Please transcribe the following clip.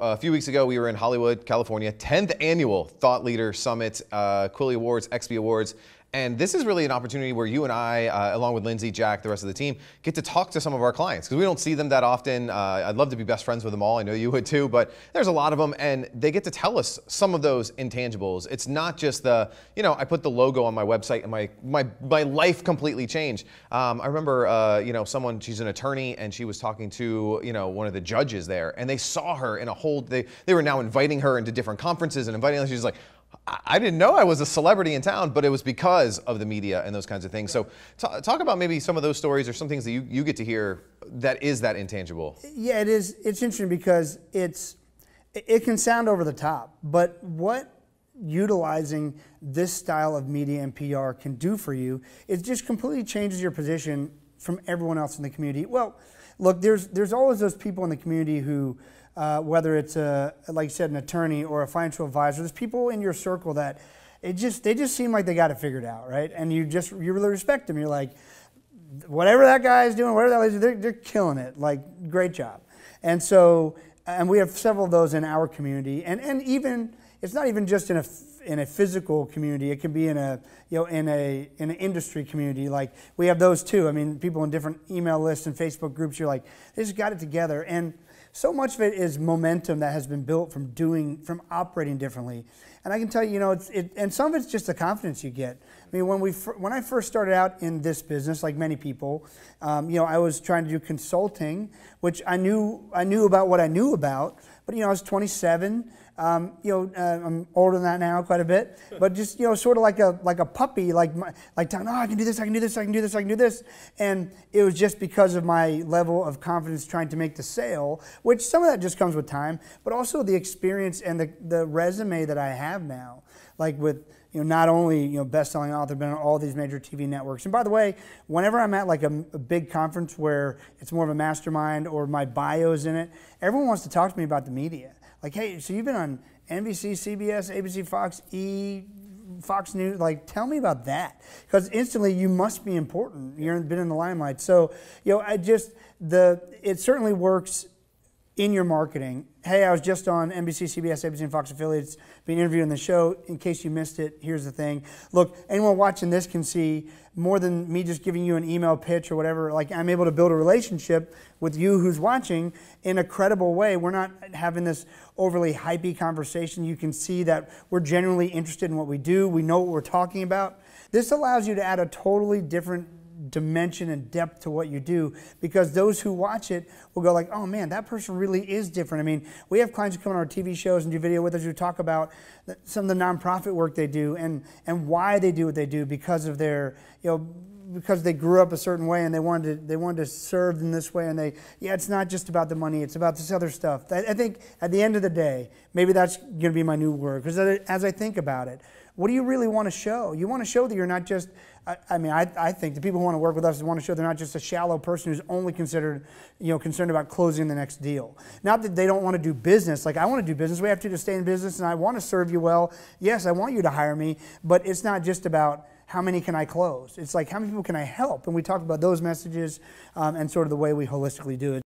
A few weeks ago, we were in Hollywood, California, 10th annual Thought Leader Summit, Cooley Awards, XP Awards. And this is really an opportunity where you and I, along with Lindsay, Jack, the rest of the team, get to talk to some of our clients because we don't see them that often. I'd love to be best friends with them all. I know you would too, but there's a lot of them and they get to tell us some of those intangibles. It's not just the, I put the logo on my website and my life completely changed. I remember, someone, she's an attorney and she was talking to, one of the judges there and they saw her in a whole, they were now inviting her into different conferences and inviting her. She's like, I didn't know I was a celebrity in town, but it was because of the media and those kinds of things. So talk about maybe some of those stories or some things that you get to hear that is that intangible. Yeah, it is. It's interesting because it can sound over the top, but what utilizing this style of media and PR can do for you is just completely changes your position from everyone else in the community. Well, look, there's always those people in the community who whether it's like you said, an attorney or a financial advisor, there's people in your circle that they just seem like they got it figured out, right? And you really respect them. You're like, whatever that guy is doing, whatever that lady's doing, they're killing it. Like, great job. And so, and we have several of those in our community, and even it's not even just in a physical community. It can be in an industry community. Like, we have those too. I mean, people in different email lists and Facebook groups. You're like, they just got it together. And so much of it is momentum that has been built from operating differently. And I can tell you, and some of it's just the confidence you get. I mean, when I first started out in this business, like many people, I was trying to do consulting, which I knew about what I knew about. But I was 27. I'm older than that now, quite a bit. But just sort of like a puppy, like telling, oh, I can do this, I can do this, I can do this, I can do this. And it was just because of my level of confidence trying to make the sale, which some of that just comes with time, but also the experience and the resume that I have now, like with not only best-selling author, been on all these major TV networks. And by the way, whenever I'm at like a big conference where it's more of a mastermind or my bio's in it, everyone wants to talk to me about the media. Like, hey, so you've been on NBC, CBS, ABC, Fox, Fox News. Like, tell me about that, because instantly you must be important. You've been in the limelight. So, it certainly works in your marketing. Hey, I was just on NBC, CBS, ABC, and Fox affiliates being interviewed on the show. In case you missed it, here's the thing. Look, anyone watching this can see more than me just giving you an email pitch or whatever. Like, I'm able to build a relationship with you who's watching in a credible way. We're not having this overly hypey conversation. You can see that we're genuinely interested in what we do. We know what we're talking about. This allows you to add a totally different dimension and depth to what you do, because those who watch it will go like, oh man, that person really is different. I mean, we have clients who come on our TV shows and do video with us who talk about some of the nonprofit work they do and why they do what they do because of their, because they grew up a certain way and they wanted to serve in this way, and it's not just about the money, it's about this other stuff. I think at the end of the day, maybe that's going to be my new word, because as I think about it, what do you really want to show? You want to show that you're not just, I think the people who want to work with us want to show they're not just a shallow person who's only concerned about closing the next deal. Not that they don't want to do business. Like, I want to do business. We have to stay in business, and I want to serve you well. Yes, I want you to hire me, but it's not just about how many can I close. It's like, how many people can I help? And we talk about those messages and sort of the way we holistically do it.